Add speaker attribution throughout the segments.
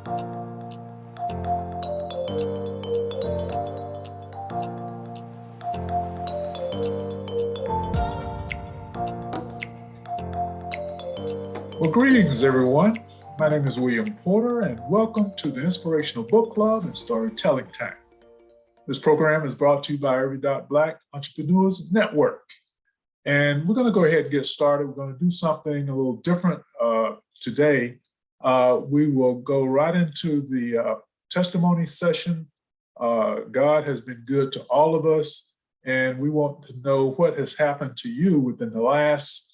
Speaker 1: Well, greetings, everyone. My name is William Porter, and welcome to the Inspirational Book Club and Storytelling Time. This program is brought to you by Every Black Entrepreneurs Network. And we're going to go ahead and get started. We're going to do something a little different today. We will go right into the testimony session. God has been good to all of us, and we want to know what has happened to you within the last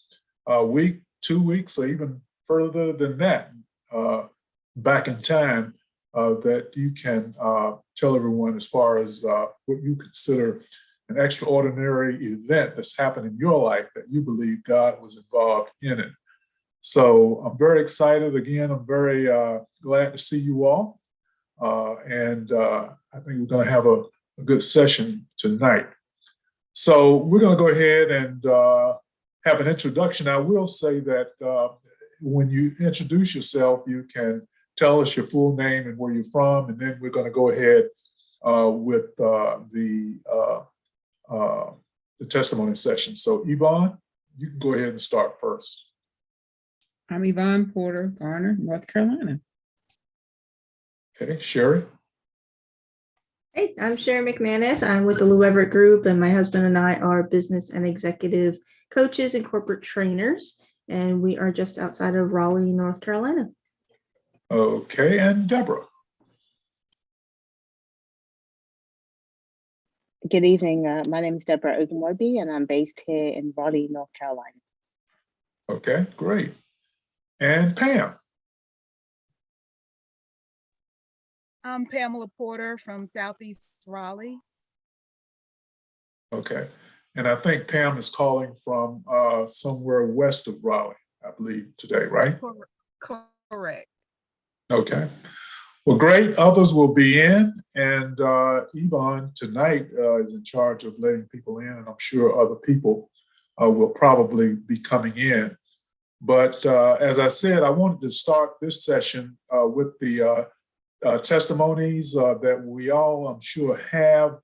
Speaker 1: week, 2 weeks, or even further than that, back in time, that you can tell everyone as far as what you consider an extraordinary event that's happened in your life that you believe God was involved in it. So I'm very excited. Again, I'm very glad to see you all. And I think we're going to have a good session tonight. So we're going to go ahead and have an introduction. I will say that when you introduce yourself, you can tell us your full name and where you're from, and then we're going to go ahead with the testimony session. So Yvonne, you can go ahead and start first.
Speaker 2: I'm Yvonne Porter Garner, North Carolina.
Speaker 1: Okay, Sherry.
Speaker 3: Hey, I'm Sherry McManus. I'm with the Lou Everett Group, and my husband and I are business and executive coaches and corporate trainers, and we are just outside of Raleigh, North Carolina.
Speaker 1: Okay, and Deborah.
Speaker 4: Good evening. My name is Deborah Ogunworby, and I'm based here in Raleigh, North Carolina.
Speaker 1: Okay, great. And Pam.
Speaker 5: I'm Pamela Porter from Southeast Raleigh.
Speaker 1: Okay, and I think Pam is calling from somewhere west of Raleigh, I believe, today, right?
Speaker 5: Correct.
Speaker 1: Okay. Well, great. Others will be in, and Yvonne tonight is in charge of letting people in, and I'm sure other people will probably be coming in. But as I said, I wanted to start this session with the testimonies that we all, I'm sure, have.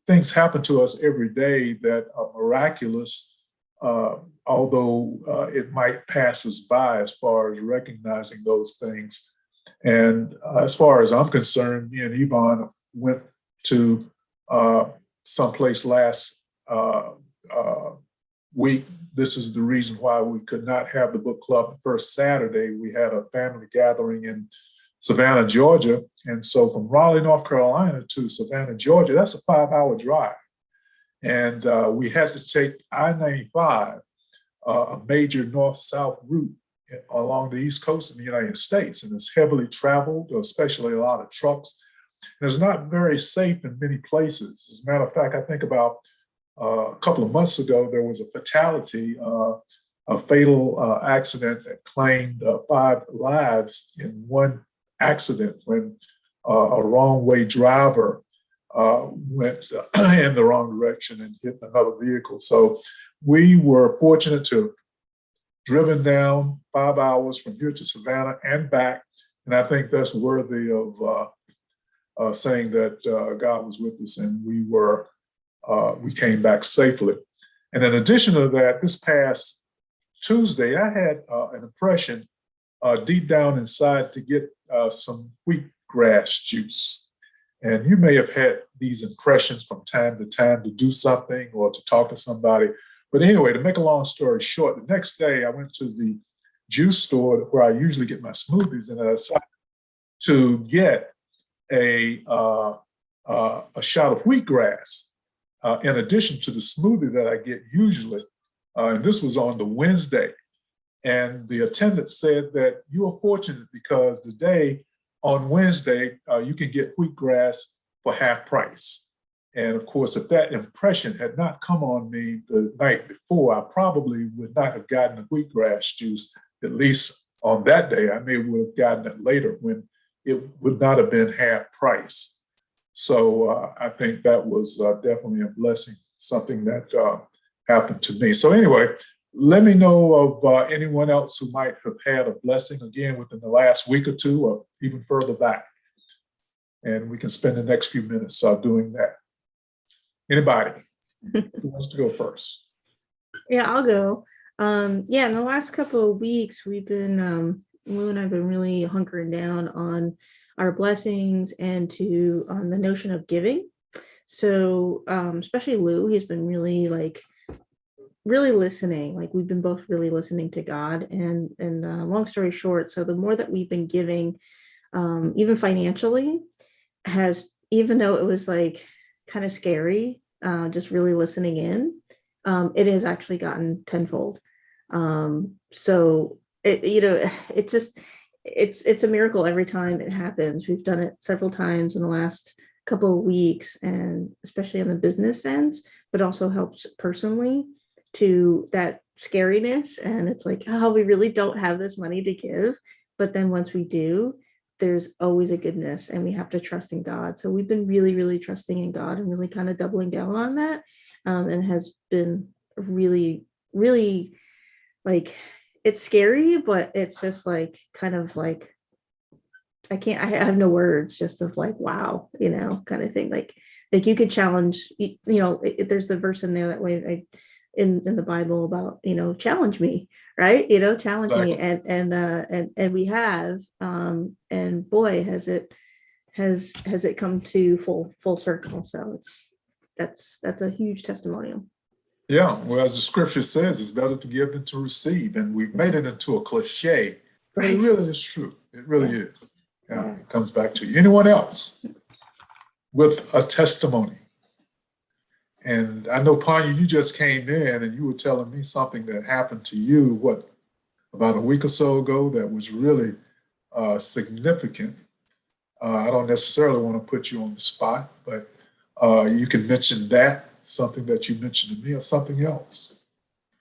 Speaker 1: Things happen to us every day that are miraculous, although it might pass us by as far as recognizing those things. And as far as I'm concerned, me and Yvonne went to someplace last week. This is the reason why we could not have the book club the first Saturday. We had a family gathering in Savannah, Georgia. And so from Raleigh, North Carolina to Savannah, Georgia, that's a 5-hour drive. And we had to take I-95, a major north-south route along the East Coast of the United States. And it's heavily traveled, especially a lot of trucks. And it's not very safe in many places. As a matter of fact, I think about a couple of months ago, there was a fatality, a fatal accident that claimed 5 lives in one accident when a wrong-way driver went in the wrong direction and hit another vehicle. So we were fortunate to have driven down 5 hours from here to Savannah and back. And I think that's worthy of saying that God was with us, and we came back safely. And in addition to that, this past Tuesday, I had an impression deep down inside to get some wheatgrass juice. And you may have had these impressions from time to time to do something or to talk to somebody. But anyway, to make a long story short, the next day I went to the juice store where I usually get my smoothies, and I decided to get a shot of wheatgrass in addition to the smoothie that I get usually. And this was on the Wednesday. And the attendant said that you are fortunate because today, on Wednesday, you can get wheatgrass for half price. And of course, if that impression had not come on me the night before, I probably would not have gotten the wheatgrass juice, at least on that day. I may would have gotten it later when it would not have been half price. So I think that was definitely a blessing, something that happened to me. So anyway, Let me know of anyone else who might have had a blessing again within the last week or two, or even further back. And we can spend the next few minutes doing that. Anybody who wants to go first?
Speaker 3: Yeah, I'll go. Yeah, in the last couple of weeks, we've been, Lou and I have been really hunkering down on our blessings and on the notion of giving. So, especially Lou, he's been really really listening. Like we've been both really listening to God. And long story short, so the more that we've been giving, even financially, even though it was kind of scary, just really listening in, it has actually gotten tenfold. So it's a miracle every time it happens. We've done it several times in the last couple of weeks, and especially on the business sense, but also helps personally to that scariness. And it's oh, we really don't have this money to give. But then once we do, there's always a goodness, and we have to trust in God. So we've been really, really trusting in God and really kind of doubling down on that. And has been really, really it's scary, but it's just I have no words, just of wow, kind of thing. Like you could challenge, there's the verse in there that way in the Bible about, challenge me, right? Challenge me. And we have, and boy, has it come to full circle. So that's a huge testimonial.
Speaker 1: Yeah, well, as the scripture says, it's better to give than to receive. And we've made it into a cliche, but it really is true. It really is. Yeah, it comes back to you. Anyone else with a testimony? And I know, Panya, you just came in and you were telling me something that happened to you, about a week or so ago that was really significant. I don't necessarily want to put you on the spot, but you can mention that, something that you mentioned to me, or something else.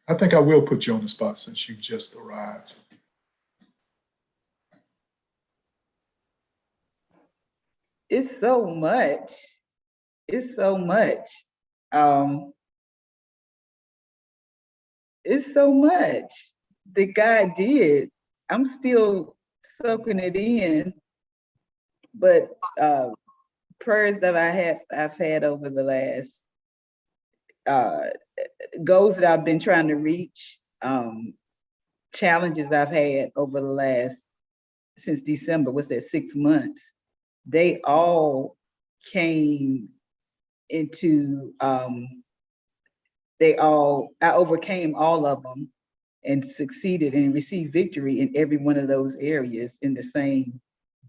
Speaker 1: I think I will put you on the spot since you just arrived.
Speaker 6: It's so much. It's so much. It's so much that God did. I'm still soaking it in, but prayers that I've had over the last goals that I've been trying to reach, challenges I've had over the last, since December, what's that, 6 months, they all came into, I overcame all of them and succeeded and received victory in every one of those areas in the same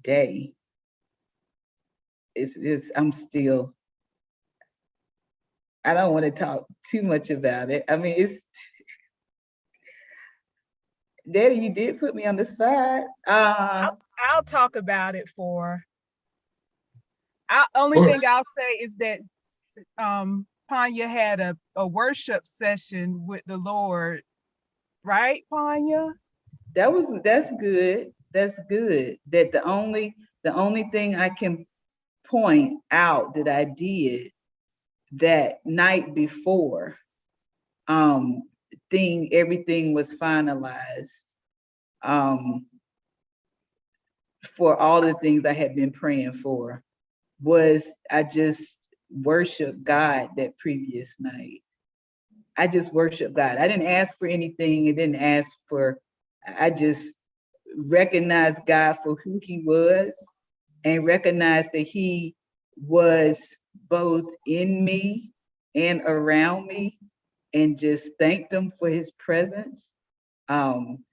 Speaker 6: day. I don't want to talk too much about it. I mean, Daddy, you did put me on the spot.
Speaker 5: I'll talk about it only thing I'll say is that Panya had a worship session with the Lord, right, Panya?
Speaker 6: That's good. That's good. That the only thing I can point out that I did that night before, everything was finalized, for all the things I had been praying for, was I just worshiped God that previous night. I just worshiped God. I didn't ask for anything. I just recognized God for who he was, and recognized that he was both in me and around me, and just thanked him for his presence. And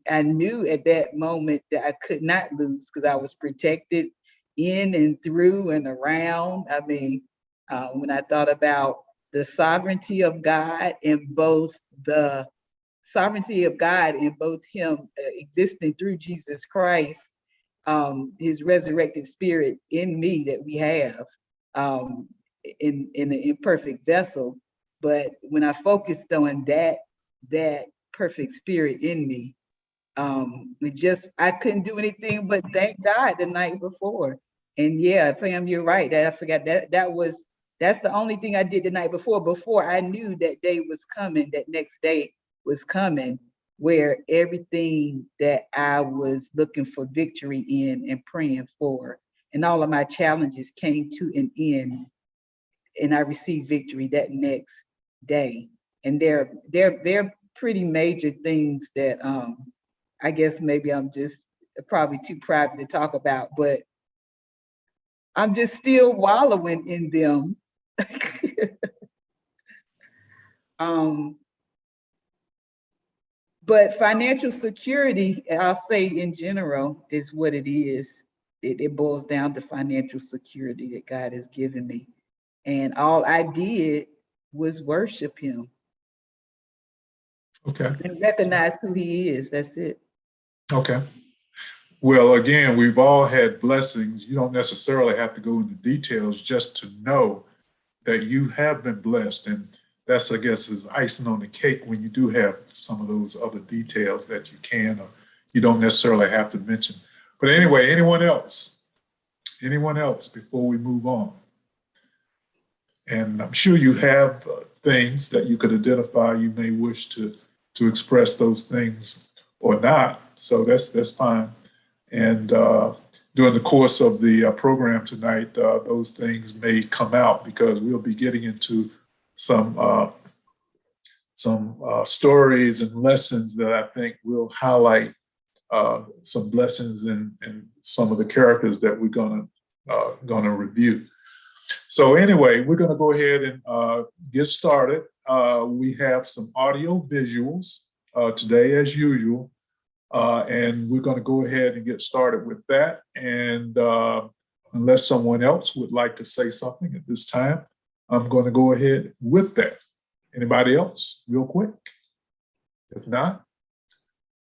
Speaker 6: I knew at that moment that I could not lose, because I was protected in and through and around. I mean, when I thought about the sovereignty of God, in both him existing through Jesus Christ, his resurrected spirit in me that we have, in an imperfect vessel. But when I focused on that perfect spirit in me, I couldn't do anything but thank God the night before. And yeah, Pam, you're right. I forgot that That's the only thing I did the night before I knew that day was coming, that next day was coming, where everything that I was looking for victory in and praying for, and all of my challenges came to an end, and I received victory that next day. And they're pretty major things that I guess maybe I'm just probably too private to talk about, but I'm just still wallowing in them. But financial security, I'll say in general, is what it is. It boils down to financial security that God has given me. And all I did was worship him
Speaker 1: Okay.
Speaker 6: and recognize who he is. That's it.
Speaker 1: Okay. Well, again, we've all had blessings. You don't necessarily have to go into details just to know that you have been blessed. And that's, I guess, is icing on the cake when you do have some of those other details that you can or you don't necessarily have to mention. But anyway, anyone else? Anyone else before we move on? And I'm sure you have things that you could identify. You may wish to express those things or not. So that's fine. And during the course of the program tonight, those things may come out because we'll be getting into some stories and lessons that I think will highlight some blessings in some of the characters that we're gonna review. So anyway, we're gonna go ahead and get started. We have some audio visuals today as usual. And we're going to go ahead and get started with that. And unless someone else would like to say something at this time, I'm going to go ahead with that. Anybody else, real quick? If not,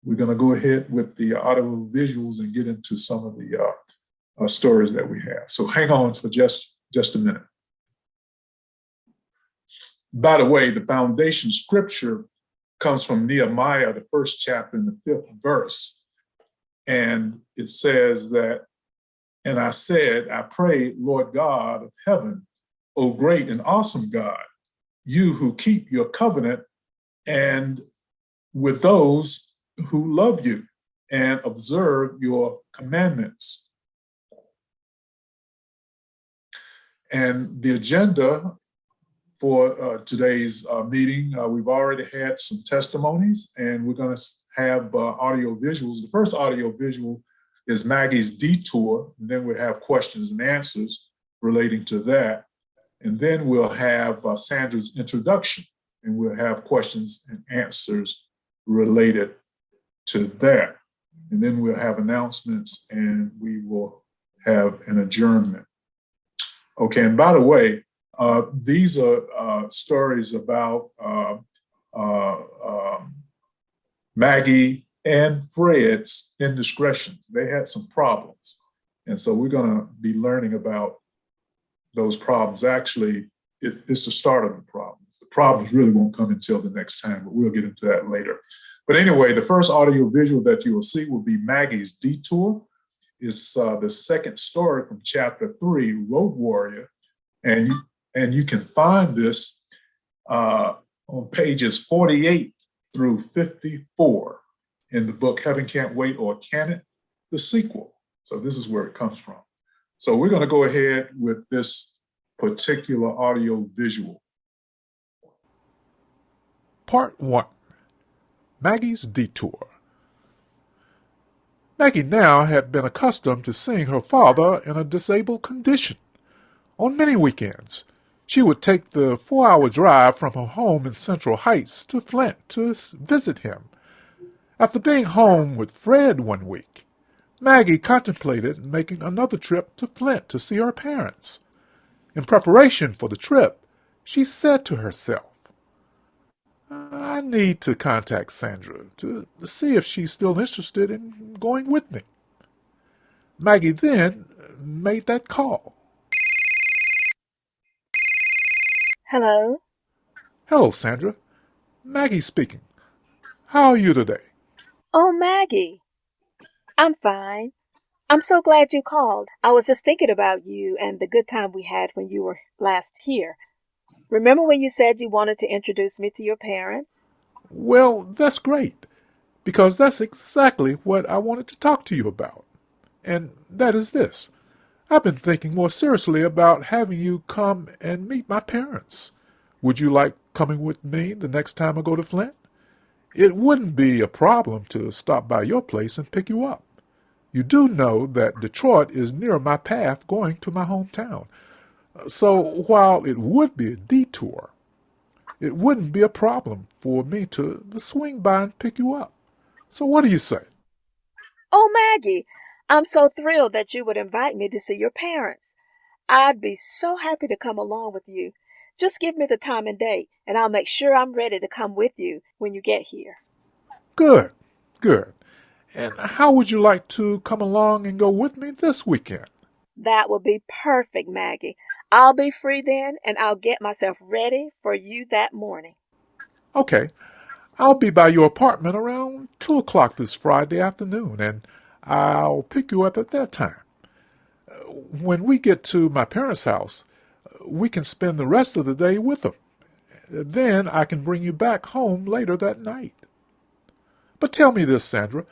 Speaker 1: we're going to go ahead with the audio visuals and get into some of the stories that we have. So hang on for just a minute. By the way, the foundation scripture comes from Nehemiah, the first chapter in the 5th verse. And it says that, and I said, I pray, Lord God of heaven, O great and awesome God, you who keep your covenant and with those who love you and observe your commandments. And the agenda for today's meeting, we've already had some testimonies, and we're going to have audio visuals. The first audio visual is Maggie's Detour, and then we'll have questions and answers relating to that. And then we'll have Sandra's introduction, and we'll have questions and answers related to that. And then we'll have announcements, and we will have an adjournment. Okay, and by the way, these are stories about Maggie and Fred's indiscretions. They had some problems. And so we're going to be learning about those problems. Actually, it's the start of the problems. The problems really won't come until the next time, but we'll get into that later. But anyway, the first audio visual that you will see will be Maggie's Detour. It's the second story from chapter 3, Road Warrior. And you can find this on pages 48 through 54 in the book Heaven Can't Wait, or Can It? The sequel. So this is where it comes from. So we're going to go ahead with this particular audio visual.
Speaker 7: Part 1. Maggie's Detour. Maggie now had been accustomed to seeing her father in a disabled condition. On many weekends, she would take the 4-hour drive from her home in Central Heights to Flint to visit him. After being home with Fred one week, Maggie contemplated making another trip to Flint to see her parents. In preparation for the trip, she said to herself, I need to contact Sandra to see if she's still interested in going with me. Maggie then made that call.
Speaker 8: Hello?
Speaker 7: Hello, Sandra. Maggie speaking. How are you today?
Speaker 8: Oh, Maggie. I'm fine. I'm so glad you called. I was just thinking about you and the good time we had when you were last here. Remember when you said you wanted to introduce me to your parents?
Speaker 7: Well, that's great, because that's exactly what I wanted to talk to you about. And that is this. I've been thinking more seriously about having you come and meet my parents. Would you like coming with me the next time I go to Flint? It wouldn't be a problem to stop by your place and pick you up. You do know that Detroit is near my path going to my hometown. So while it would be a detour, it wouldn't be a problem for me to swing by and pick you up. So what do you say?
Speaker 8: Oh, Maggie, I'm so thrilled that you would invite me to see your parents. I'd be so happy to come along with you. Just give me the time and date, and I'll make sure I'm ready to come with you when you get here.
Speaker 7: Good, good. And how would you like to come along and go with me this weekend?
Speaker 8: That will be perfect, Maggie. I'll be free then, and I'll get myself ready for you that morning.
Speaker 7: Okay, I'll be by your apartment around 2 o'clock this Friday afternoon, and I'll pick you up at that time. When we get to my parents' house, we can spend the rest of the day with them. Then I can bring you back home later that night. But tell me this, Sandra.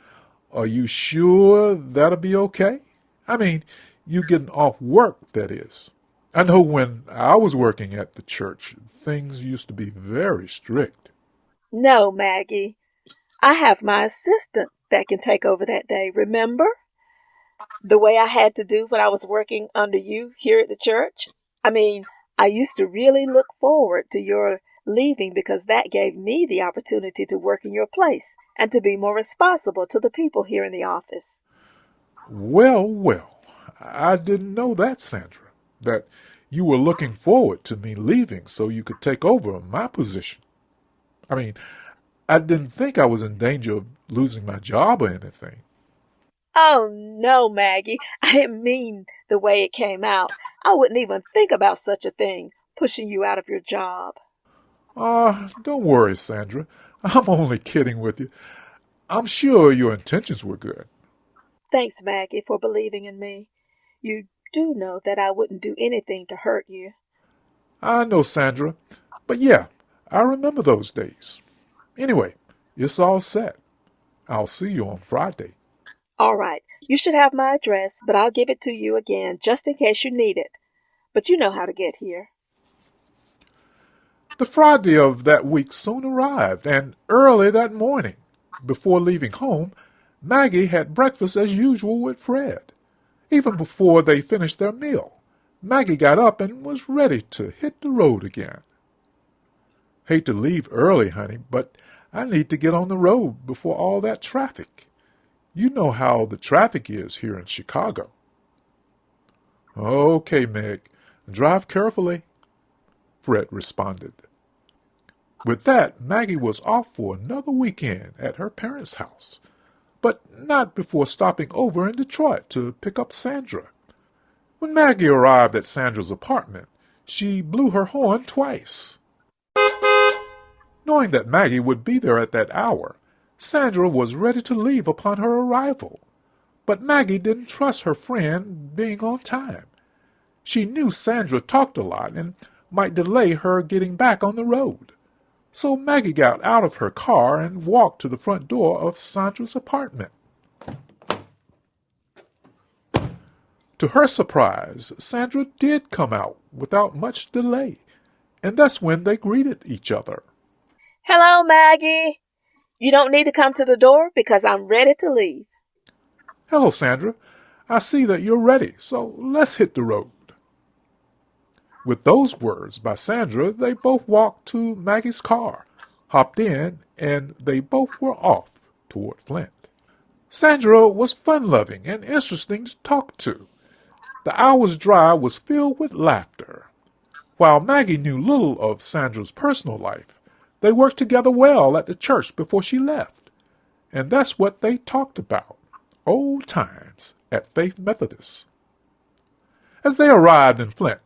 Speaker 7: Are you sure that'll be okay? I mean, you getting off work, that is. I know when I was working at the church, things used to be very strict.
Speaker 8: No, Maggie. I have my assistant that can take over that day, remember? The way I had to do when I was working under you here at the church? I mean, I used to really look forward to your leaving because that gave me the opportunity to work in your place and to be more responsible to the people here in the office.
Speaker 7: Well, well, I didn't know that, Sandra, that you were looking forward to me leaving so you could take over my position. I mean, I didn't think I was in danger of losing my job or anything.
Speaker 8: Oh, no, Maggie. I didn't mean the way it came out. I wouldn't even think about such a thing, pushing you out of your job.
Speaker 7: Don't worry, Sandra. I'm only kidding with you. I'm sure your intentions were good.
Speaker 8: Thanks, Maggie, for believing in me. You do know that I wouldn't do anything to hurt you.
Speaker 7: I know, Sandra. But yeah, I remember those days. Anyway, it's all set. I'll see you on Friday.
Speaker 8: All right, you should have my address, but I'll give it to you again just in case you need it. But you know how to get here.
Speaker 7: The Friday of that week soon arrived, and early that morning, before leaving home, Maggie had breakfast as usual with Fred. Even before they finished their meal, Maggie got up and was ready to hit the road again. Hate to leave early, honey, but I need to get on the road before all that traffic. You know how the traffic is here in Chicago. Okay, Meg, drive carefully, Fred responded. With that, Maggie was off for another weekend at her parents' house, but not before stopping over in Detroit to pick up Sandra. When Maggie arrived at Sandra's apartment, she blew her horn twice. Knowing that Maggie would be there at that hour, Sandra was ready to leave upon her arrival. But Maggie didn't trust her friend being on time. She knew Sandra talked a lot and might delay her getting back on the road. So Maggie got out of her car and walked to the front door of Sandra's apartment. To her surprise, Sandra did come out without much delay, and that's when they greeted each other.
Speaker 8: Hello, Maggie. You don't need to come to the door because I'm ready to leave.
Speaker 7: Hello, Sandra. I see that you're ready, so let's hit the road. With those words by Sandra, they both walked to Maggie's car, hopped in, and they both were off toward Flint. Sandra was fun-loving and interesting to talk to. The hour's drive was filled with laughter. While Maggie knew little of Sandra's personal life, they worked together well at the church before she left. And that's what they talked about, old times at Faith Methodist. As they arrived in Flint,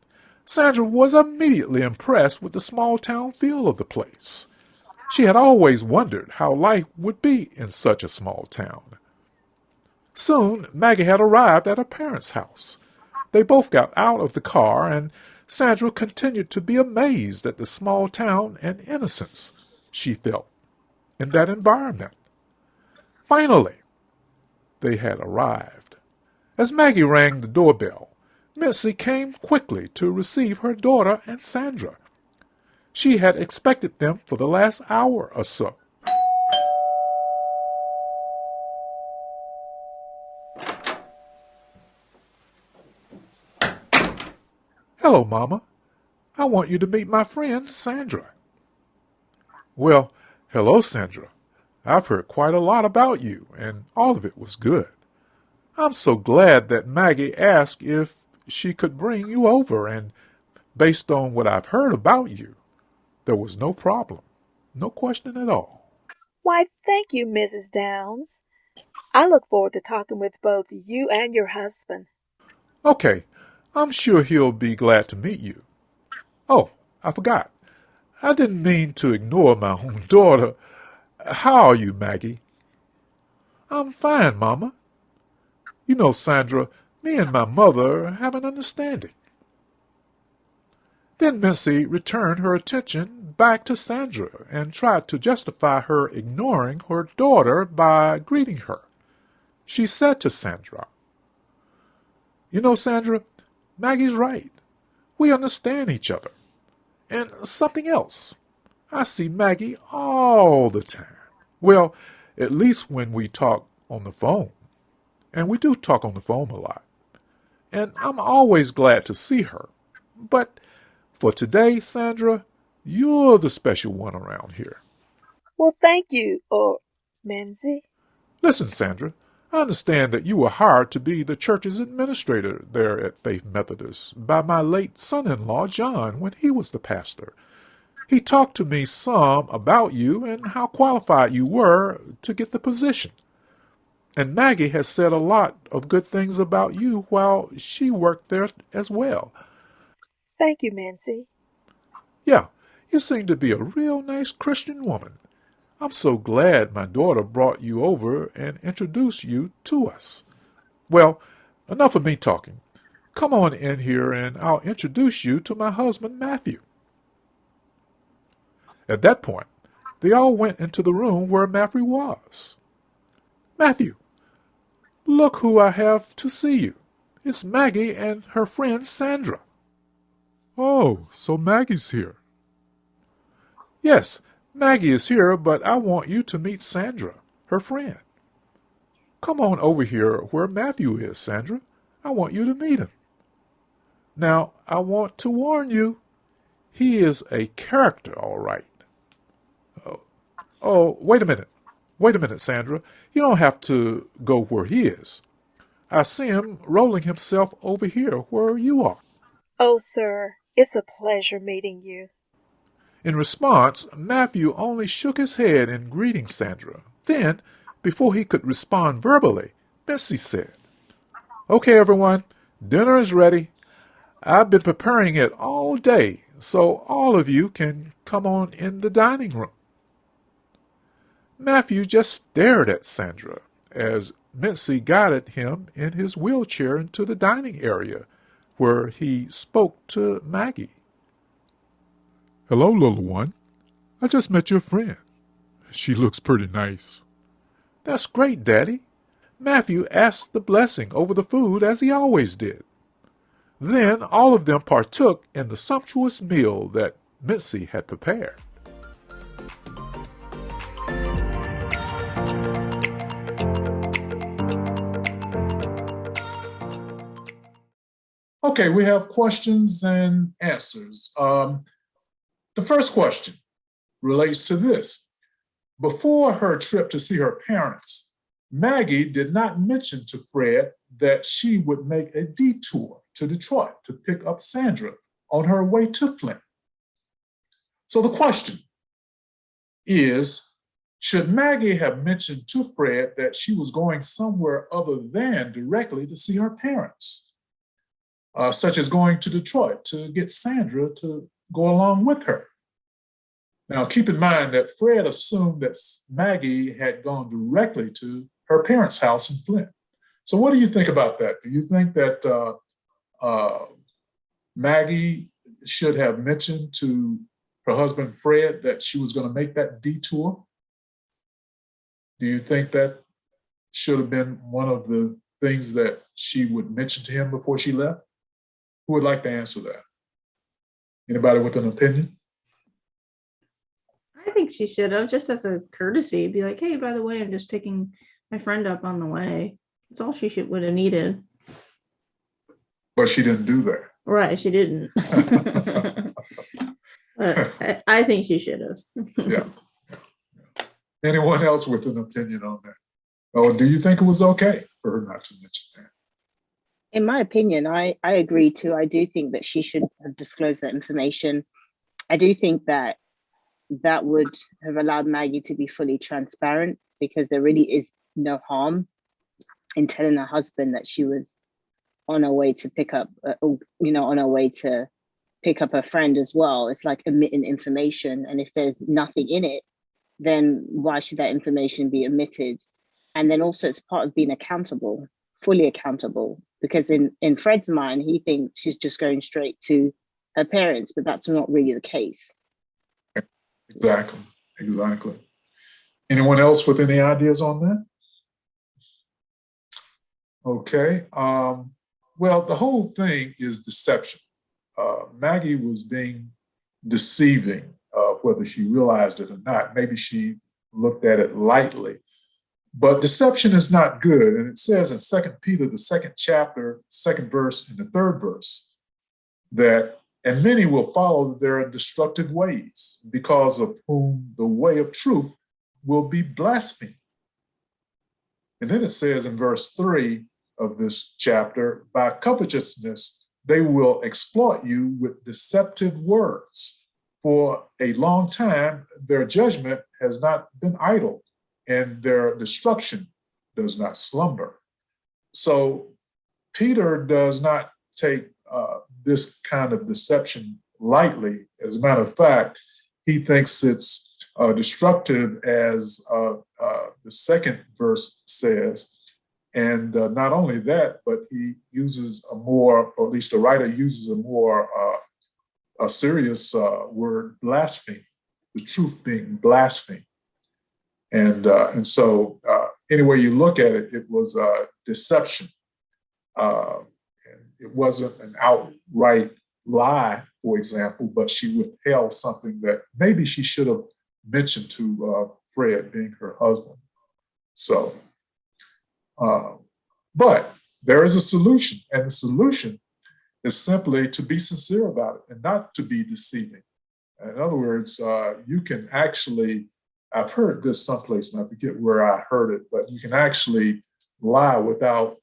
Speaker 7: Sandra was immediately impressed with the small-town feel of the place. She had always wondered how life would be in such a small town. Soon, Maggie had arrived at her parents' house. They both got out of the car, and Sandra continued to be amazed at the small town and innocence she felt in that environment. Finally, they had arrived. As Maggie rang the doorbell, Mitzi came quickly to receive her daughter and Sandra. She had expected them for the last hour or so. Hello, Mama. I want you to meet my friend, Sandra. Well, hello, Sandra. I've heard quite a lot about you, and all of it was good. I'm so glad that Maggie asked if she could bring you over, and based on what I've heard about you, there was no problem. No question at all.
Speaker 8: Why, thank you, Mrs. Downs. I look forward to talking with both you and your husband.
Speaker 7: Okay, I'm sure he'll be glad to meet you. Oh, I forgot. I didn't mean to ignore my own daughter. How are you, Maggie? I'm fine, Mama. You know, Sandra, me and my mother have an understanding. Then Missy returned her attention back to Sandra and tried to justify her ignoring her daughter by greeting her. She said to Sandra, "You know, Sandra, Maggie's right. We understand each other. And something else. I see Maggie all the time. Well, at least when we talk on the phone. And we do talk on the phone a lot. And I'm always glad to see her. But for today, Sandra, you're the special one around here."
Speaker 8: Well, thank you, Manzi.
Speaker 7: Listen, Sandra, I understand that you were hired to be the church's administrator there at Faith Methodist by my late son-in-law, John, when he was the pastor. He talked to me some about you and how qualified you were to get the position. And Maggie has said a lot of good things about you while she worked there as well.
Speaker 8: Thank you, Manzi.
Speaker 7: Yeah, you seem to be a real nice Christian woman. I'm so glad my daughter brought you over and introduced you to us. Well, enough of me talking. Come on in here and I'll introduce you to my husband, Matthew. At that point, they all went into the room where Matthew was. "Matthew, look who I have to see you. It's Maggie and her friend Sandra." "Oh, so Maggie's here." "Yes, Maggie is here, but I want you to meet Sandra, her friend. Come on over here where Matthew is, Sandra. I want you to meet him. Now, I want to warn you, he is a character, all right." Oh, wait a minute. Wait a minute, Sandra. You don't have to go where he is. I see him rolling himself over here where you are.
Speaker 8: Oh, sir, it's a pleasure meeting you.
Speaker 7: In response, Matthew only shook his head in greeting Sandra. Then, before he could respond verbally, Bessie said, "Okay, everyone, dinner is ready. I've been preparing it all day, so all of you can come on in the dining room." Matthew just stared at Sandra as Mincy guided him in his wheelchair into the dining area, where he spoke to Maggie. "Hello, little one. I just met your friend. She looks pretty nice." "That's great, Daddy." Matthew asked the blessing over the food as he always did. Then all of them partook in the sumptuous meal that Mitzi had prepared.
Speaker 1: Okay, we have questions and answers. The first question relates to this. Before her trip to see her parents, Maggie did not mention to Fred that she would make a detour to Detroit to pick up Sandra on her way to Flint. So the question is, should Maggie have mentioned to Fred that she was going somewhere other than directly to see her parents? Such as going to Detroit to get Sandra to go along with her. Now, keep in mind that Fred assumed that Maggie had gone directly to her parents' house in Flint. So what do you think about that? Do you think that Maggie should have mentioned to her husband, Fred, that she was going to make that detour? Do you think that should have been one of the things that she would mention to him before she left? Who would like to answer that? Anybody with an opinion?
Speaker 3: I think she should have, just as a courtesy, be like, hey, by the way, I'm just picking my friend up on the way. That's all she would have needed.
Speaker 1: But she didn't do that.
Speaker 3: Right, she didn't. But I think she should have.
Speaker 1: Yeah. Anyone else with an opinion on that? Or do you think it was okay for her not to mention that?
Speaker 4: In my opinion, I agree too. I do think that she should have disclosed that information. I do think that that would have allowed Maggie to be fully transparent, because there really is no harm in telling her husband that she was on her way to pick up, on her way to pick up her friend as well. It's like omitting information. And if there's nothing in it, then why should that information be omitted? And then also it's part of being accountable, fully accountable, because in Fred's mind, he thinks she's just going straight to her parents, but that's not really the case.
Speaker 1: Exactly. Anyone else with any ideas on that? Okay. Well, the whole thing is deception. Maggie was being deceiving, whether she realized it or not. Maybe she looked at it lightly. But deception is not good. And it says in 2 Peter, the 2nd chapter, 2nd verse and the 3rd verse, that, and many will follow their destructive ways, because of whom the way of truth will be blasphemed. And then it says in verse 3 of this chapter, by covetousness, they will exploit you with deceptive words. For a long time, their judgment has not been idle, and their destruction does not slumber. So Peter does not take this kind of deception lightly. As a matter of fact, he thinks it's destructive, as the 2nd verse says. And not only that, but he uses a more, or at least the writer uses a more a serious word, blaspheme, the truth being blasphemed. And so any way you look at it, it was deception. And it wasn't an outright lie, for example, but she withheld something that maybe she should have mentioned to Fred, being her husband. So, but there is a solution, and the solution is simply to be sincere about it and not to be deceiving. In other words, you can actually, I've heard this someplace, and I forget where I heard it, but you can actually lie without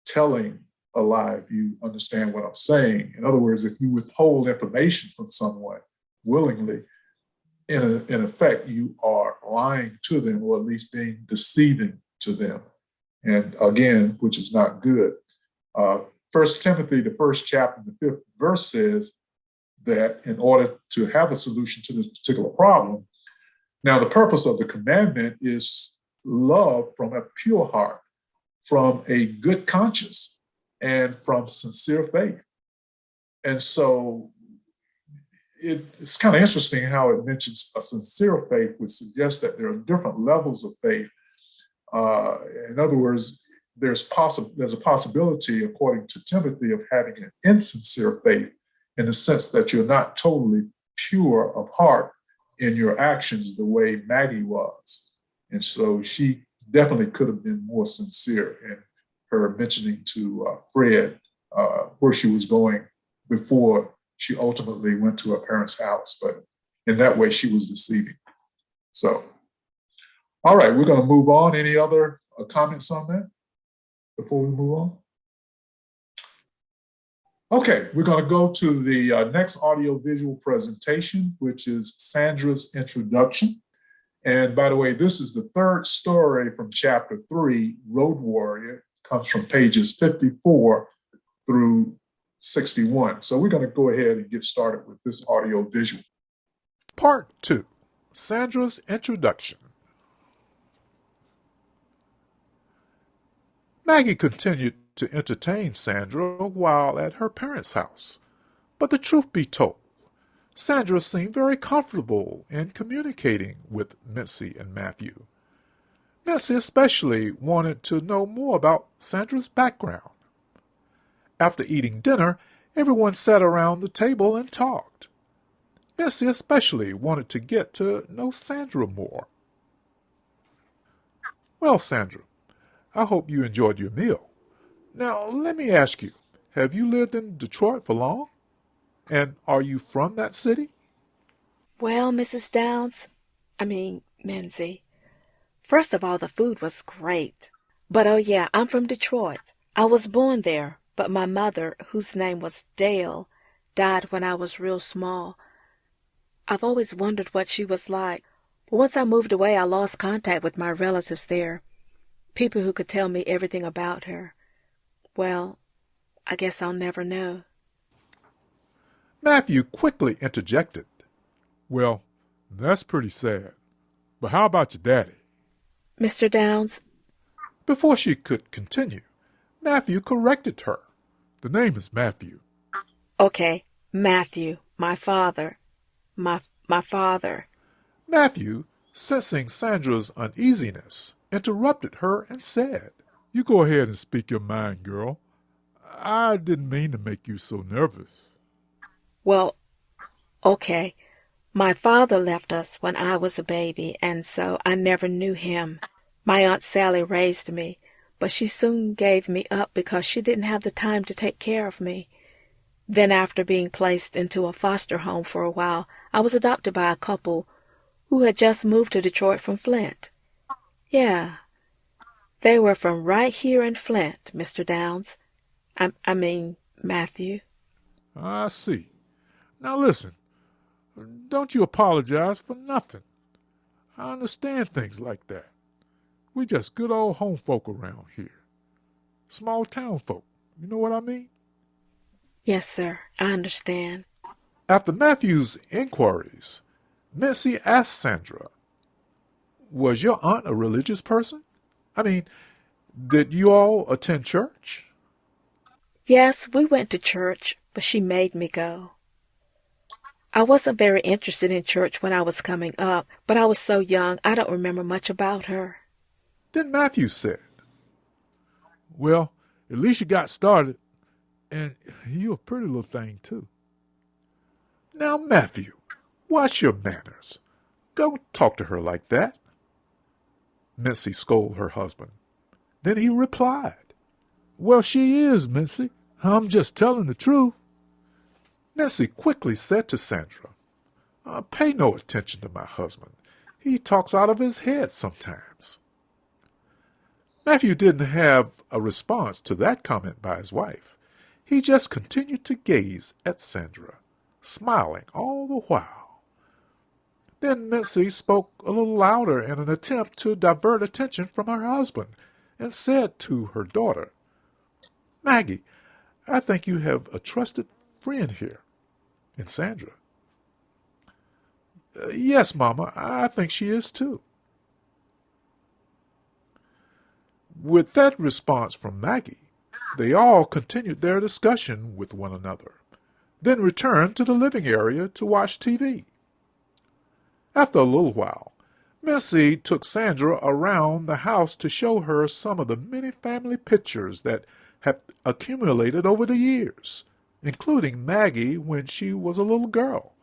Speaker 1: telling a lie, if you understand what I'm saying. In other words, if you withhold information from someone willingly, in effect, you are lying to them, or at least being deceiving to them. And again, which is not good. 1 Timothy, the 1st chapter, the 5th verse says that in order to have a solution to this particular problem, now the purpose of the commandment is love from a pure heart, from a good conscience, and from sincere faith. And so it's kind of interesting how it mentions a sincere faith, which suggests that there are different levels of faith. In other words, there's a possibility, according to Timothy, of having an insincere faith, in the sense that you're not totally pure of heart in your actions the way Maggie was. And so she definitely could have been more sincere in her mentioning to Fred where she was going before she ultimately went to her parents' house. But in that way, she was deceiving. So, all right, we're going to move on. Any other comments on that before we move on? Okay, we're going to go to the next audio-visual presentation, which is Sandra's introduction. And by the way, this is the 3rd story from chapter 3, Road Warrior. It comes from pages 54 through 61. So we're going to go ahead and get started with this audio-visual.
Speaker 7: Part 2, Sandra's introduction. Maggie continued to entertain Sandra while at her parents' house. But the truth be told, Sandra seemed very comfortable in communicating with Mitzi and Matthew. Mitzi especially wanted to know more about Sandra's background. After eating dinner, everyone sat around the table and talked. Mitzi especially wanted to get to know Sandra more. Well, Sandra, I hope you enjoyed your meal. Now, let me ask you, have you lived in Detroit for long? And are you from that city?
Speaker 8: Well, Mrs. Downs, Menzie, first of all, the food was great. But oh yeah, I'm from Detroit. I was born there, but my mother, whose name was Dale, died when I was real small. I've always wondered what she was like. But once I moved away, I lost contact with my relatives there, people who could tell me everything about her. Well, I guess I'll never know.
Speaker 7: Matthew quickly interjected. Well, that's pretty sad. But how about your daddy?
Speaker 8: Mr. Downs,
Speaker 7: Before she could continue, Matthew corrected her. The name is Matthew.
Speaker 8: okay, Matthew, my father. My father.
Speaker 7: Matthew, sensing Sandra's uneasiness, interrupted her and said, You go ahead and speak your mind, girl. I didn't mean to make you so nervous.
Speaker 8: Well, okay. My father left us when I was a baby, and so I never knew him. My Aunt Sally raised me, but she soon gave me up because she didn't have the time to take care of me. Then after being placed into a foster home for a while, I was adopted by a couple who had just moved to Detroit from Flint. Yeah, they were from right here in Flint, Mr. Downs. Matthew.
Speaker 7: I see. Now listen, don't you apologize for nothing. I understand things like that. We just good old home folk around here. Small town folk, you know what I mean?
Speaker 8: Yes, sir, I understand.
Speaker 7: After Matthew's inquiries, Mitzi asked Sandra, Was your aunt a religious person? Did you all attend church?
Speaker 8: Yes, we went to church, but she made me go. I wasn't very interested in church when I was coming up, but I was so young I don't remember much about her.
Speaker 7: Then Matthew said, Well, at least you got started, and you're a pretty little thing, too. Now, Matthew, watch your manners. Don't talk to her like that. Mitzi scolded her husband. Then he replied, Well, she is, Mitzi. I'm just telling the truth. Mitzi quickly said to Sandra, Pay no attention to my husband. He talks out of his head sometimes. Matthew didn't have a response to that comment by his wife. He just continued to gaze at Sandra, smiling all the while. Then Mitzi spoke a little louder in an attempt to divert attention from her husband and said to her daughter, Maggie, I think you have a trusted friend here in Sandra. Yes, Mama, I think she is too. With that response from Maggie, they all continued their discussion with one another, then returned to the living area to watch TV. After a little while, Missy took Sandra around the house to show her some of the many family pictures that had accumulated over the years, including Maggie when she was a little girl.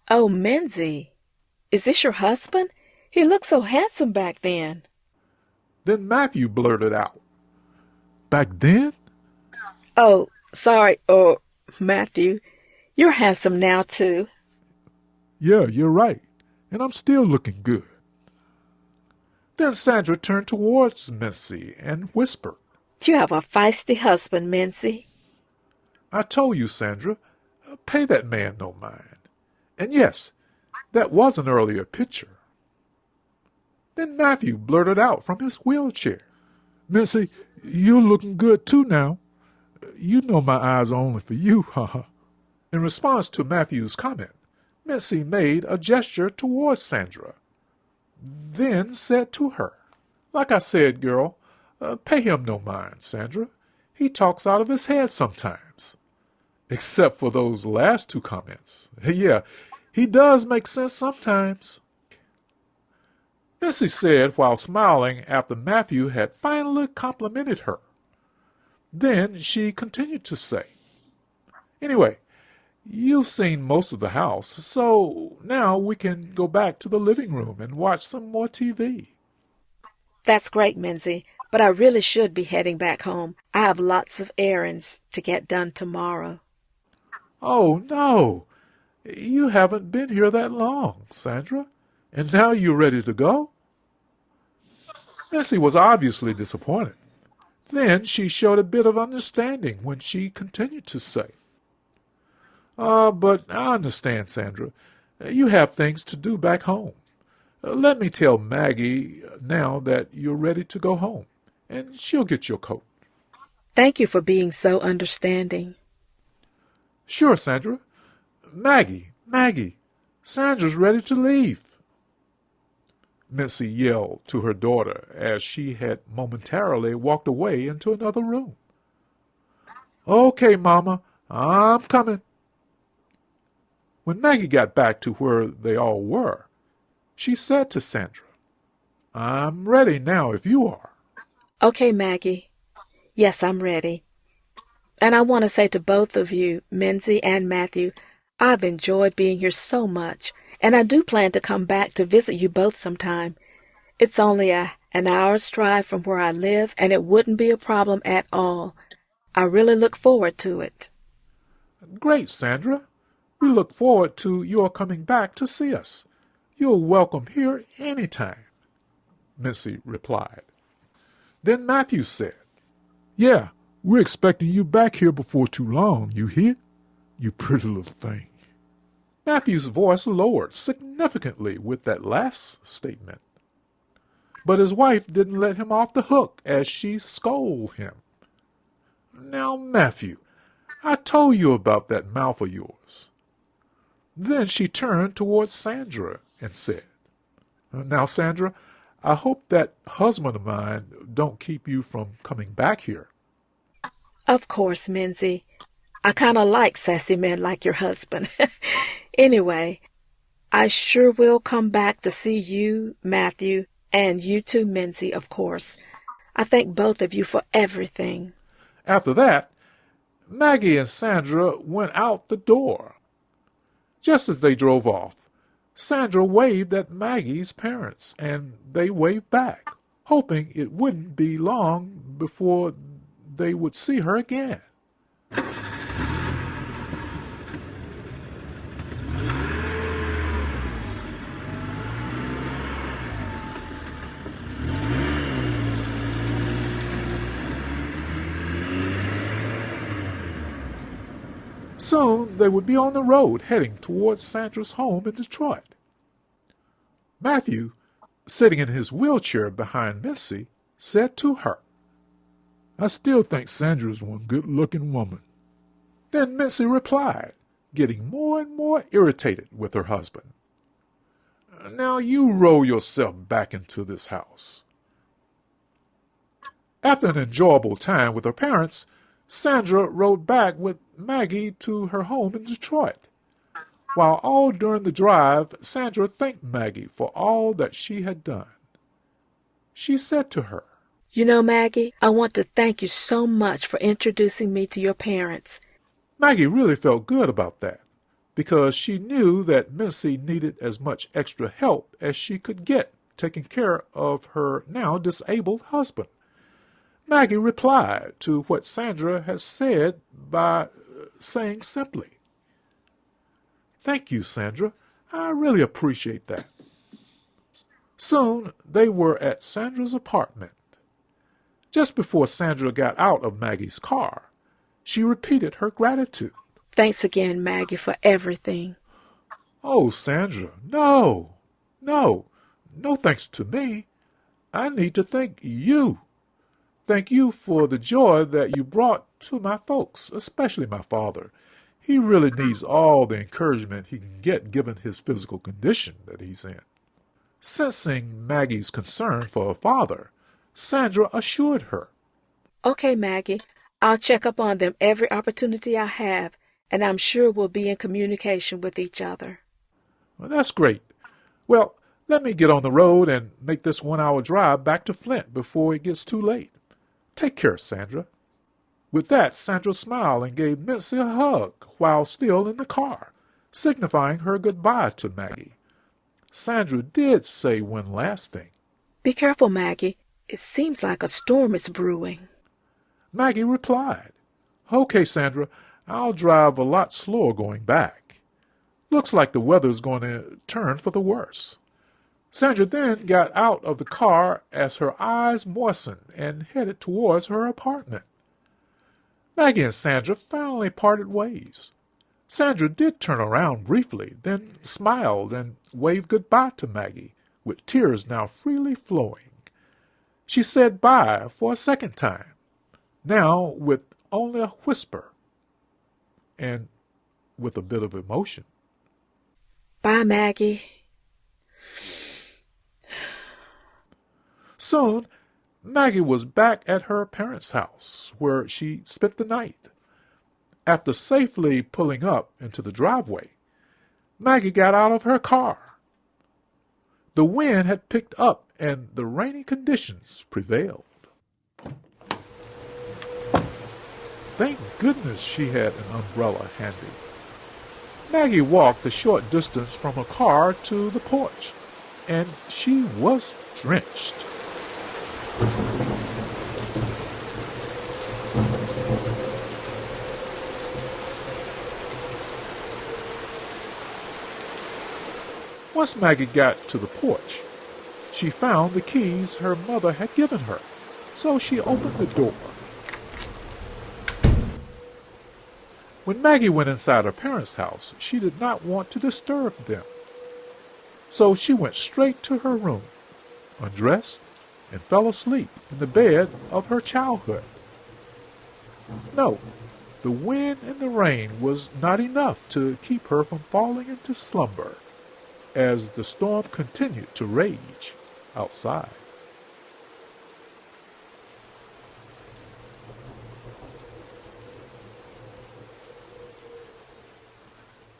Speaker 8: Oh, Menzie, is this your husband? He looked so handsome back then.
Speaker 7: Then Matthew blurted out, Back then?
Speaker 8: Oh, sorry, Matthew, you're handsome now, too.
Speaker 7: Yeah, you're right, and I'm still looking good. Then Sandra turned towards Missy and whispered,
Speaker 8: You have a feisty husband, Menzie.
Speaker 7: I told you, Sandra, pay that man no mind. And yes, that was an earlier picture. Then Matthew blurted out from his wheelchair, Missy, you're looking good too now. You know my eyes are only for you, haha. In response to Matthew's comment, Missy made a gesture towards Sandra, then said to her, Like I said, girl, Pay him no mind, Sandra. He talks out of his head sometimes. Except for those last two comments. Yeah, he does make sense sometimes. Missy said while smiling after Matthew had finally complimented her. Then she continued to say, "Anyway, you've seen most of the house, so now we can go back to the living room and watch some more TV."
Speaker 8: That's great, Minzy, but I really should be heading back home. I have lots of errands to get done tomorrow.
Speaker 7: "Oh, no. You haven't been here that long, Sandra, and now you're ready to go?" Missy was obviously disappointed. Then she showed a bit of understanding when she continued to say, But I understand, Sandra. You have things to do back home. Let me tell Maggie now that you're ready to go home, and she'll get your coat."
Speaker 8: Thank you for being so understanding.
Speaker 7: "Sure, Sandra. Maggie, Sandra's ready to leave," Missy yelled to her daughter as she had momentarily walked away into another room. "Okay, Mama, I'm coming." When Maggie got back to where they all were, she said to Sandra, "I'm ready now if you are."
Speaker 8: Okay, Maggie. Yes, I'm ready. And I want to say to both of you, Minzy and Matthew, I've enjoyed being here so much, and I do plan to come back to visit you both sometime. It's only an hour's drive from where I live, and it wouldn't be a problem at all. I really look forward to it.
Speaker 7: "Great, Sandra. We look forward to your coming back to see us. You're welcome here any time," Missy replied. Then Matthew said, "Yeah, we're expecting you back here before too long, you hear? You pretty little thing." Matthew's voice lowered significantly with that last statement. But his wife didn't let him off the hook as she scolded him. "Now, Matthew, I told you about that mouth of yours." Then she turned towards Sandra and said, "Now, Sandra, I hope that husband of mine don't keep you from coming back here."
Speaker 8: Of course, Minzy. I kind of like sassy men like your husband. Anyway, I sure will come back to see you, Matthew, and you too, Minzy, of course. I thank both of you for everything.
Speaker 7: After that, Maggie and Sandra went out the door. Just as they drove off, Sandra waved at Maggie's parents, and they waved back, hoping it wouldn't be long before they would see her again. Soon they would be on the road heading towards Sandra's home in Detroit. Matthew, sitting in his wheelchair behind Missy, said to her, "I still think Sandra's one good-looking woman." Then Missy replied, getting more and more irritated with her husband, "Now you roll yourself back into this house." After an enjoyable time with her parents, Sandra rode back with Maggie to her home in Detroit. While all during the drive, Sandra thanked Maggie for all that she had done. She said to her,
Speaker 8: You know, Maggie, I want to thank you so much for introducing me to your parents.
Speaker 7: Maggie really felt good about that, because she knew that Missy needed as much extra help as she could get taking care of her now disabled husband. Maggie replied to what Sandra had said by saying simply, "Thank you, Sandra. I really appreciate that." Soon they were at Sandra's apartment. Just before Sandra got out of Maggie's car, she repeated her gratitude.
Speaker 8: Thanks again, Maggie, for everything.
Speaker 7: "Oh, Sandra, no thanks to me. I need to thank you. Thank you for the joy that you brought to my folks, especially my father. He really needs all the encouragement he can get given his physical condition that he's in." Sensing Maggie's concern for her father, Sandra assured her.
Speaker 8: Okay, Maggie, I'll check up on them every opportunity I have, and I'm sure we'll be in communication with each other.
Speaker 7: Well, that's great. Well, let me get on the road and make this 1 hour drive back to Flint before it gets too late. Take care, Sandra. With that, Sandra smiled and gave Mitzi a hug while still in the car, signifying her goodbye to Maggie. Sandra did say one last thing.
Speaker 8: Be careful, Maggie. It seems like a storm is brewing.
Speaker 7: Maggie replied, Okay, Sandra, I'll drive a lot slower going back. Looks like the weather's going to turn for the worse. Sandra then got out of the car as her eyes moistened and headed towards her apartment. Maggie and Sandra finally parted ways. Sandra did turn around briefly, then smiled and waved goodbye to Maggie, with tears now freely flowing. She said bye for a second time, now with only a whisper and with a bit of emotion.
Speaker 8: Bye, Maggie.
Speaker 7: Soon, Maggie was back at her parents' house, where she spent the night. After safely pulling up into the driveway, Maggie got out of her car. The wind had picked up and the rainy conditions prevailed. Thank goodness she had an umbrella handy. Maggie walked a short distance from her car to the porch, and she was drenched. Once Maggie got to the porch, she found the keys her mother had given her, so she opened the door. When Maggie went inside her parents' house, she did not want to disturb them. So she went straight to her room, undressed, and fell asleep in the bed of her childhood. No, the wind and the rain was not enough to keep her from falling into slumber as the storm continued to rage outside.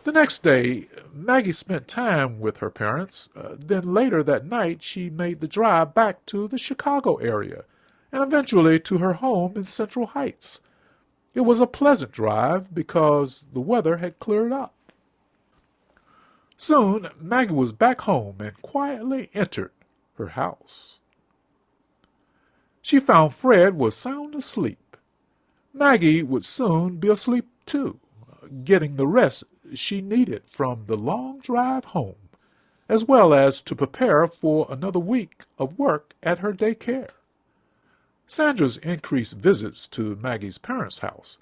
Speaker 7: The next day, Maggie spent time with her parents. Then later that night, she made the drive back to the Chicago area and eventually to her home in Central Heights. It was a pleasant drive because the weather had cleared up. Soon, Maggie was back home and quietly entered her house. She found Fred was sound asleep. Maggie would soon be asleep too, getting the rest she needed from the long drive home, as well as to prepare for another week of work at her daycare. Sandra's increased visits to Maggie's parents' house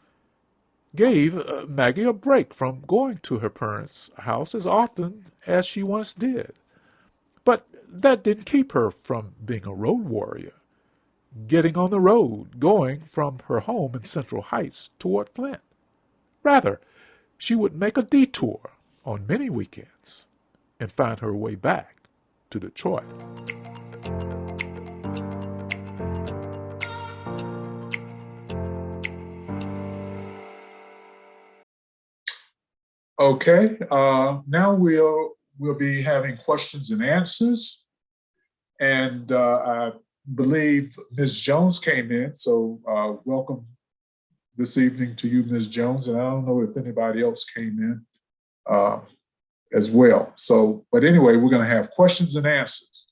Speaker 7: gave Maggie a break from going to her parents' house as often as she once did. But that didn't keep her from being a road warrior, getting on the road, going from her home in Central Heights toward Flint. Rather, she would make a detour on many weekends and find her way back to Detroit.
Speaker 1: Okay, now we'll be having questions and answers. And I believe Ms. Jones came in, so welcome this evening to you, Ms. Jones. And I don't know if anybody else came in as well. So, but anyway, we're going to have questions and answers.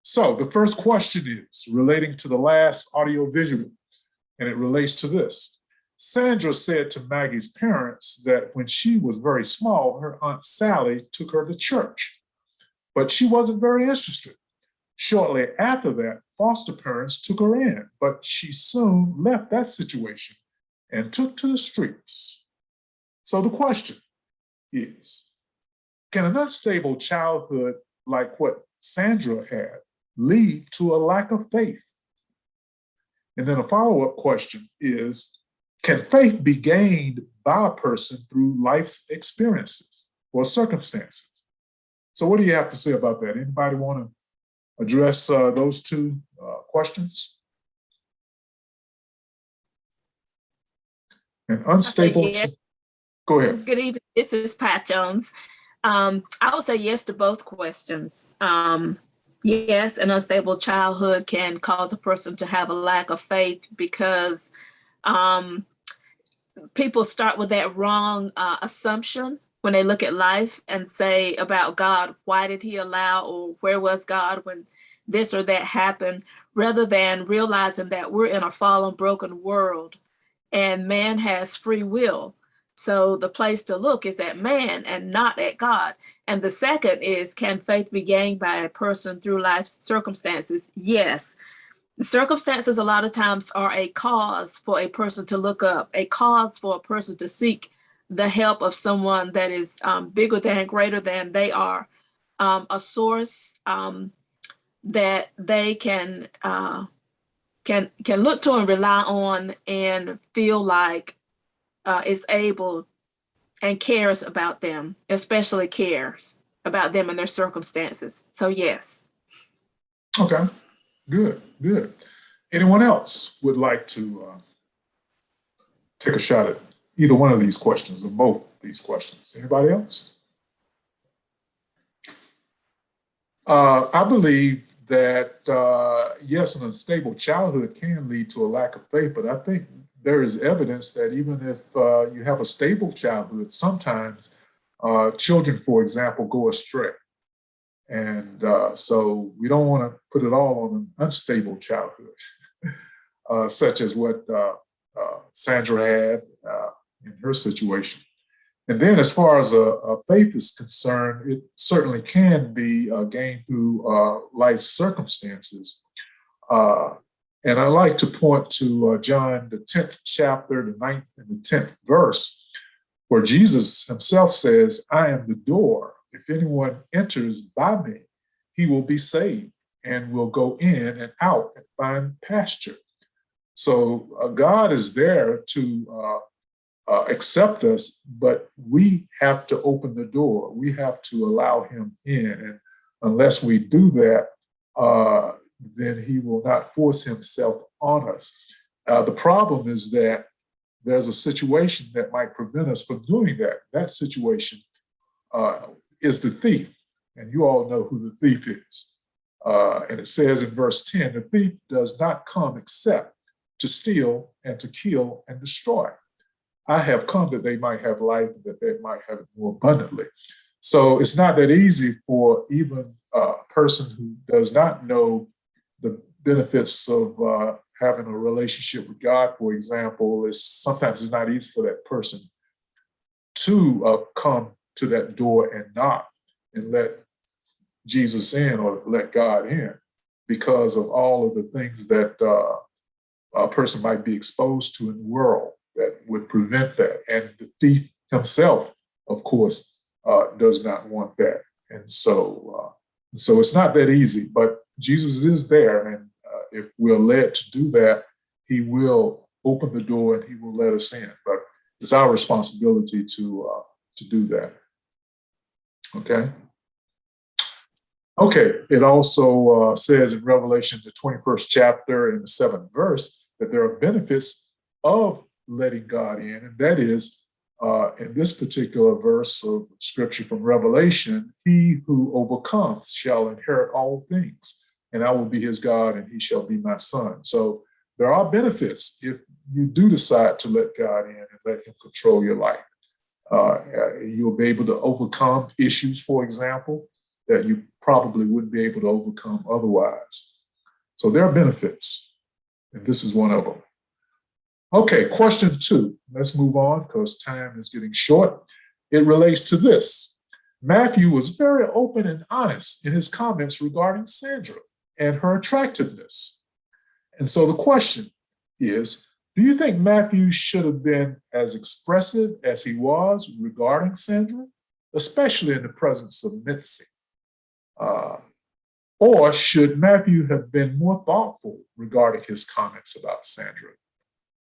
Speaker 1: So the first question is relating to the last audio visual, and it relates to this. Sandra said to Maggie's parents that when she was very small, her Aunt Sally took her to church, but she wasn't very interested. Shortly after that, foster parents took her in, but she soon left that situation and took to the streets. So the question is, can an unstable childhood like what Sandra had lead to a lack of faith? And then a follow-up question is, can faith be gained by a person through life's experiences or circumstances? So what do you have to say about that? Anybody want to address those two questions? An unstable.
Speaker 9: yes.
Speaker 1: Go ahead.
Speaker 9: Good evening. This is Pat Jones. I would say yes to both questions. Yes, an unstable childhood can cause a person to have a lack of faith because people start with that wrong assumption when they look at life and say about God, why did he allow, or where was God when this or that happened, rather than realizing that we're in a fallen, broken world and man has free will. So the place to look is at man and not at God. And the second is, can faith be gained by a person through life's circumstances? Yes. Circumstances a lot of times are a cause for a person to look up, a cause for a person to seek the help of someone that is bigger than, greater than they are, a source that they can look to and rely on and feel like is able and cares about them, especially cares about them and their circumstances. So yes.
Speaker 1: Okay, good, good. Anyone else would like to take a shot at either one of these questions or both these questions? Anybody else? I believe that, yes, an unstable childhood can lead to a lack of faith, but I think there is evidence that even if you have a stable childhood, sometimes children, for example, go astray. And so we don't want to put it all on an unstable childhood, such as what Sandra had in her situation. And then as far as a faith is concerned, it certainly can be gained through life circumstances. And I like to point to John, the 10th chapter, the 9th and the 10th verse, where Jesus himself says, I am the door. If anyone enters by me, he will be saved and will go in and out and find pasture. So God is there to accept us, but we have to open the door. We have to allow him in. And unless we do that, then he will not force himself on us. The problem is that there's a situation that might prevent us from doing that. That situation is the thief. And you all know who the thief is. And it says in verse 10, the thief does not come except to steal and to kill and destroy. I have come that they might have life, that they might have it more abundantly. So it's not that easy for even a person who does not know the benefits of having a relationship with God, for example. Sometimes it's not easy for that person to come to that door and knock and let Jesus in or let God in, because of all of the things that a person might be exposed to in the world that would prevent that. And the thief himself, of course, does not want that. And so it's not that easy, but Jesus is there. And if we're led to do that, he will open the door and he will let us in. But it's our responsibility to do that. Okay. Okay. It also says in Revelation, the 21st chapter and the 7th verse, that there are benefits of letting God in. And that is, in this particular verse of scripture from Revelation, he who overcomes shall inherit all things, and I will be his God, and he shall be my son. So there are benefits if you do decide to let God in and let him control your life. You'll be able to overcome issues, for example, that you probably wouldn't be able to overcome otherwise. So there are benefits, and this is one of them. Okay, question 2. Let's move on because time is getting short. It relates to this. Matthew was very open and honest in his comments regarding Sandra and her attractiveness. And so the question is, do you think Matthew should have been as expressive as he was regarding Sandra, especially in the presence of Mitzi? Or should Matthew have been more thoughtful regarding his comments about Sandra?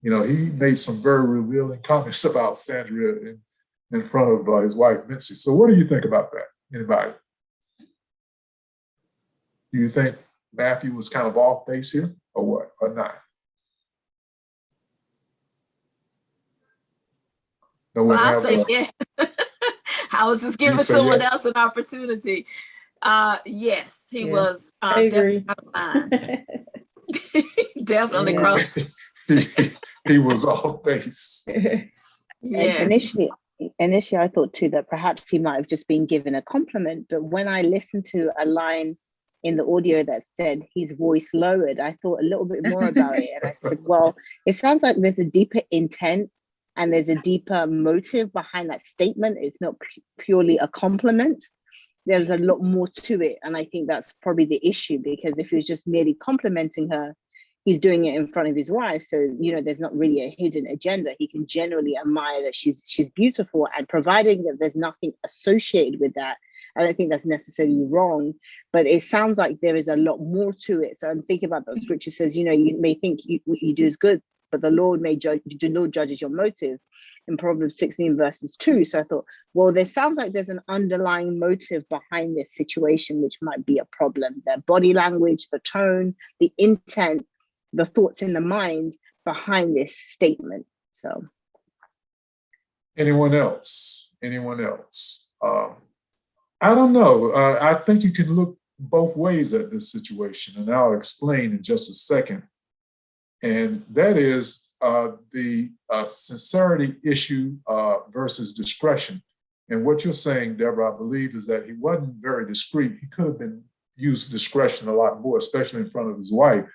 Speaker 1: You know, he made some very revealing comments about Sandra in front of his wife, Mitzi. So what do you think about that? Anybody? Do you think Matthew was kind of off base here, or what, or not? No
Speaker 9: Well,
Speaker 1: one
Speaker 9: I
Speaker 1: have
Speaker 9: say
Speaker 1: a,
Speaker 9: yes. I was just
Speaker 1: you
Speaker 9: giving
Speaker 1: say
Speaker 9: someone
Speaker 1: yes?
Speaker 9: else an opportunity. Yes, he
Speaker 3: Yeah,
Speaker 9: was
Speaker 3: I
Speaker 9: definitely
Speaker 3: agree.
Speaker 9: out of line. Definitely
Speaker 3: Yeah.
Speaker 9: crossed.
Speaker 1: He was off base.
Speaker 4: And
Speaker 9: Yeah.
Speaker 4: initially, I thought too that perhaps he might have just been given a compliment. But when I listened to a line in the audio that said his voice lowered, I thought a little bit more about it. And I said, well, it sounds like there's a deeper intent and there's a deeper motive behind that statement. It's not purely a compliment. There's a lot more to it. And I think that's probably the issue, because if he was just merely complimenting her, he's doing it in front of his wife. So, there's not really a hidden agenda. He can generally admire that she's beautiful, and providing that there's nothing associated with that, I don't think that's necessarily wrong. But it sounds like there is a lot more to it. So I'm thinking about that scripture says, you may think what you do is good, but the Lord judges your motive, in Proverbs 16 verses 2. So I thought, well, there sounds like there's an underlying motive behind this situation, which might be a problem. The body language, the tone, the intent, the thoughts in the mind behind this statement. So
Speaker 1: Anyone else? I don't know. I think you can look both ways at this situation, and I'll explain in just a second. And that is the sincerity issue versus discretion. And what you're saying, Deborah, I believe, is that he wasn't very discreet. He could have been used discretion a lot more, especially in front of his wife.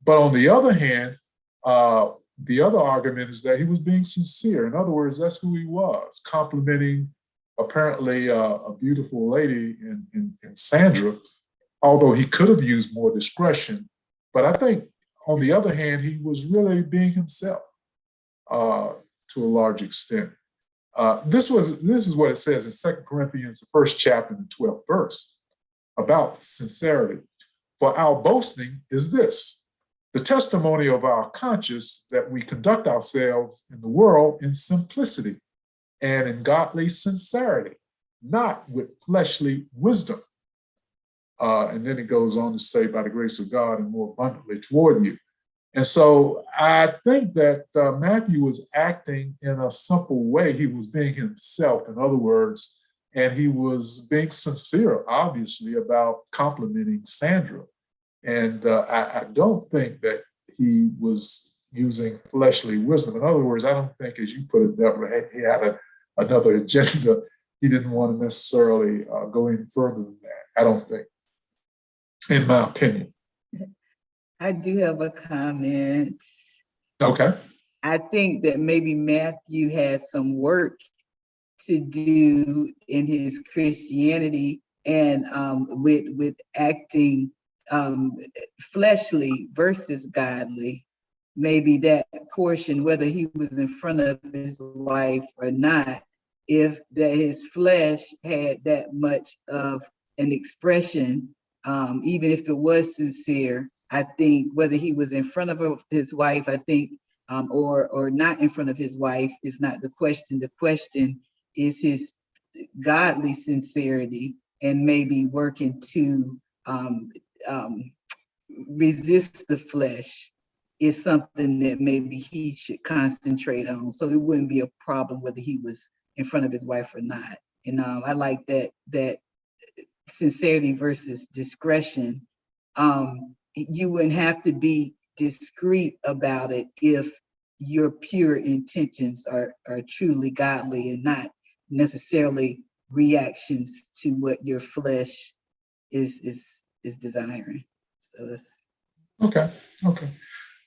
Speaker 1: But on the other hand, the other argument is that he was being sincere. In other words, that's who he was, complimenting apparently a beautiful lady in Sandra, although he could have used more discretion. But I think, on the other hand, he was really being himself to a large extent. This is what it says in 2 Corinthians, the 1st chapter, the 12th verse, about sincerity. For our boasting is this, the testimony of our conscience, that we conduct ourselves in the world in simplicity and in godly sincerity, not with fleshly wisdom. And then it goes on to say, by the grace of God and more abundantly toward you. And so I think that Matthew was acting in a simple way. He was being himself, in other words, and he was being sincere, obviously, about complimenting Sandra. And I don't think that he was using fleshly wisdom. In other words, I don't think, as you put it, Deborah, he had another agenda. He didn't want to necessarily go any further than that, I don't think, in my opinion.
Speaker 6: I do have a comment.
Speaker 1: Okay.
Speaker 6: I think that maybe Matthew had some work to do in his Christianity, and with acting fleshly versus godly. Maybe that portion, whether he was in front of his wife or not, if that his flesh had that much of an expression, even if it was sincere, I think whether he was in front of his wife, I think, or not in front of his wife is not the question. The question is his godly sincerity, and maybe working to resist the flesh is something that maybe he should concentrate on. So it wouldn't be a problem whether he was in front of his wife or not. And I like that sincerity versus discretion. You wouldn't have to be discreet about it if your pure intentions are truly godly and not necessarily reactions to what your flesh is desiring. So it's
Speaker 1: Okay.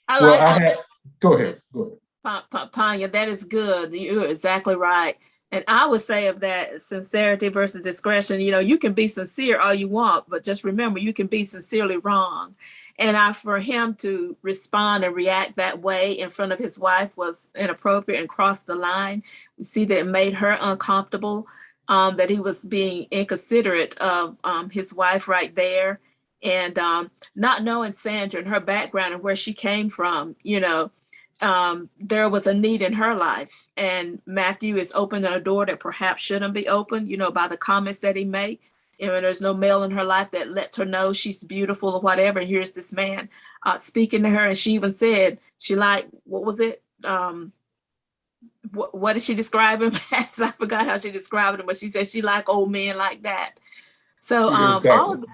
Speaker 9: I
Speaker 1: Well,
Speaker 9: like
Speaker 1: go ahead.
Speaker 9: Panya, that is good. You're exactly right. And I would say of that sincerity versus discretion, you can be sincere all you want, but just remember, you can be sincerely wrong. And for him to respond and react that way in front of his wife was inappropriate and crossed the line. We see that it made her uncomfortable, that he was being inconsiderate of his wife right there. And not knowing Sandra and her background and where she came from, there was a need in her life, and Matthew is opening a door that perhaps shouldn't be open, by the comments that he made. You know, there's no male in her life that lets her know she's beautiful or whatever. And here's this man speaking to her, and she even said she liked, what was it? What did she describe him as? I forgot how she described him, but she said she liked old men like that. So
Speaker 1: Exactly.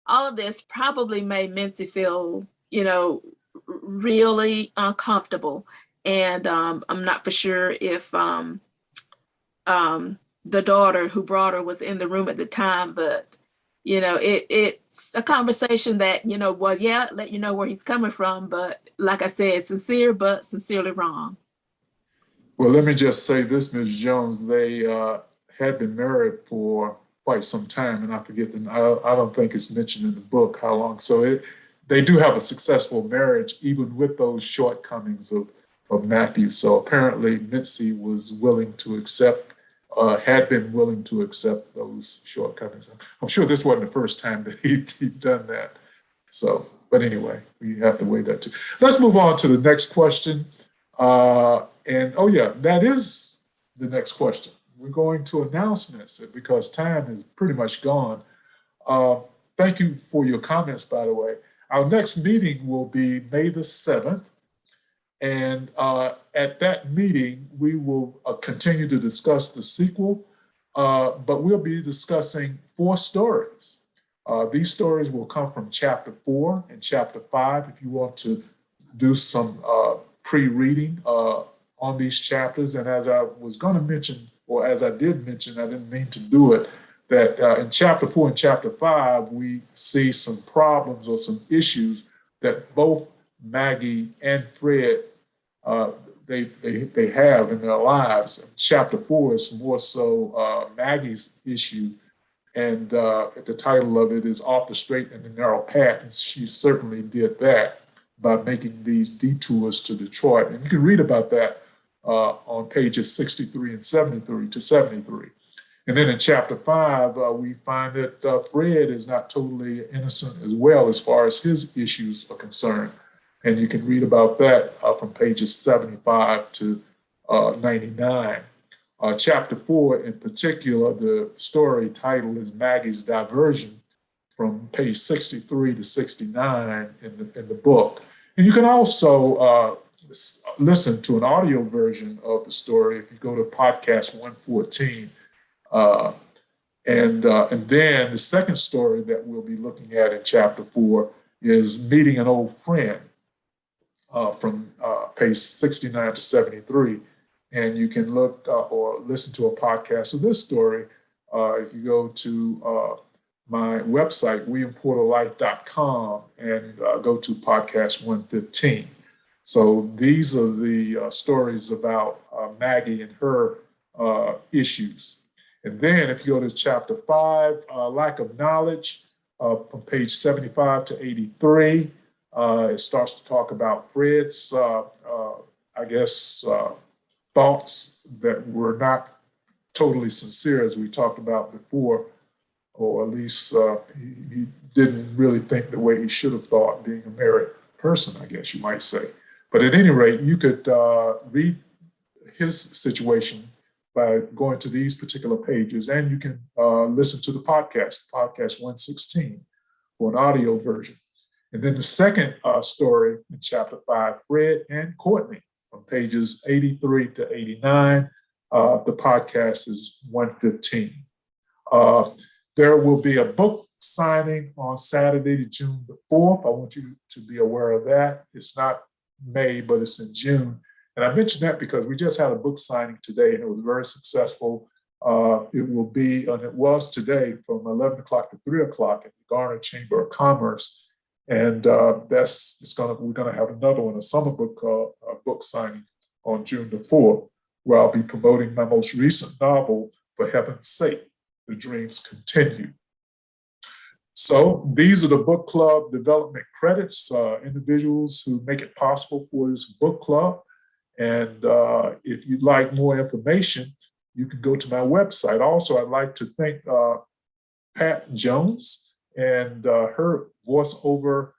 Speaker 9: all of this probably made Mincy feel, you know, really uncomfortable. And I'm not for sure if the daughter who brought her was in the room at the time, but you know, it's a conversation that, you know, well, yeah, let you know where he's coming from, but like I said, sincere but sincerely wrong.
Speaker 1: Well, let me just say this, Ms. Jones, they had been married for quite some time, and I forget, I don't think it's mentioned in the book how long. So they do have a successful marriage, even with those shortcomings of Matthew. So apparently Mitzi was willing to accept, had been willing to accept those shortcomings. I'm sure this wasn't the first time that he'd done that. So, but anyway, we have to weigh that too. Let's move on to the next question. And oh yeah, that is the next question. We're going to announcements because time is pretty much gone. Thank you for your comments, by the way. Our next meeting will be May the 7th. And at that meeting, we will continue to discuss the sequel, but we'll be discussing 4 stories. These stories will come from chapter 4 and chapter 5. If you want to do some pre-reading on these chapters. And as I was going to mention, or as I did mention, I didn't mean to do it, that in chapter 4 and chapter 5, we see some problems or some issues that both Maggie and Fred, they have in their lives. Chapter 4 is more so Maggie's issue, and the title of it is Off the Straight and the Narrow Path, and she certainly did that by making these detours to Detroit. And you can read about that on pages 63 and 73 to 73. And then in chapter 5, we find that Fred is not totally innocent as well as far as his issues are concerned. And you can read about that from pages 75 to 99. Chapter 4 in particular, the story title is Maggie's Diversion from page 63 to 69 in the book. And you can also listen to an audio version of the story if you go to podcast 114. And then the second story that we'll be looking at in chapter 4 is Meeting an Old Friend from page 69 to 73. And you can look or listen to a podcast of this story if you go to my website, williamporterlife.com, and go to podcast 115. So these are the stories about Maggie and her issues. And then if you go to chapter 5, lack of knowledge, from page 75 to 83, it starts to talk about Fred's, thoughts that were not totally sincere, as we talked about before, or at least he didn't really think the way he should have thought, being a married person, I guess you might say. But at any rate, you could read his situation by going to these particular pages, and you can listen to the podcast 116, for an audio version. And then the second story in chapter 5, Fred and Courtney, from pages 83 to 89. The podcast is 115. There will be a book signing on Saturday, June the 4th. I want you to be aware of that. It's not May, but it's in June. And I mentioned that because we just had a book signing today, and it was very successful. It will be, and it was today, from 11 o'clock to 3 o'clock at the Garner Chamber of Commerce. And we're going to have another one, a summer book signing on June the 4th, where I'll be promoting my most recent novel, For Heaven's Sake, The Dreams Continue. So these are the book club development credits, individuals who make it possible for this book club. And if you'd like more information, you can go to my website. Also, I'd like to thank Pat Jones and her voiceover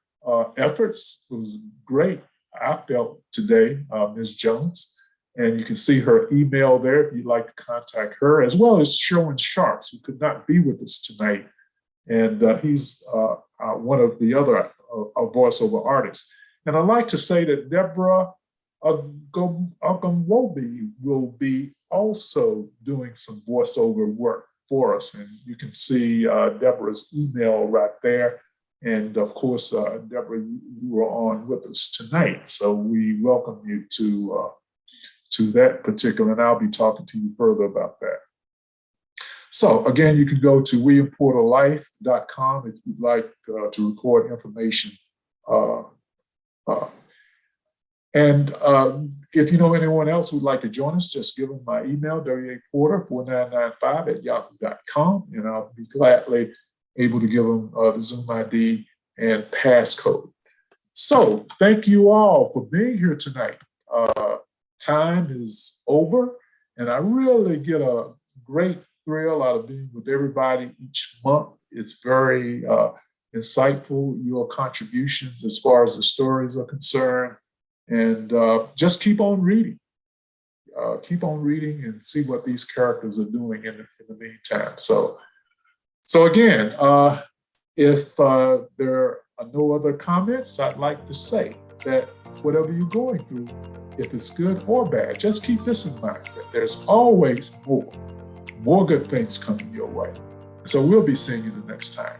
Speaker 1: efforts. It was great, I felt, today, Ms. Jones. And you can see her email there if you'd like to contact her, as well as Sherwin Sharps, who could not be with us tonight. And he's one of the other voiceover artists. And I'd like to say that Deborah Ogunwobi will be also doing some voiceover work for us. And you can see Deborah's email right there. And of course, Deborah, you were on with us tonight. So we welcome you to that particular, and I'll be talking to you further about that. So again, you can go to williamporterlife.com if you'd like to record information. And if you know anyone else who'd like to join us, just give them my email, WAPorter4995@yahoo.com, and I'll be gladly able to give them the Zoom ID and passcode. So thank you all for being here tonight. Time is over, and I really get a great thrill out of being with everybody each month. It's very insightful, your contributions as far as the stories are concerned. And just keep on reading. Keep on reading and see what these characters are doing in the meantime. So again, if there are no other comments, I'd like to say that whatever you're going through, if it's good or bad, just keep this in mind, that there's always more good things coming your way. So we'll be seeing you the next time.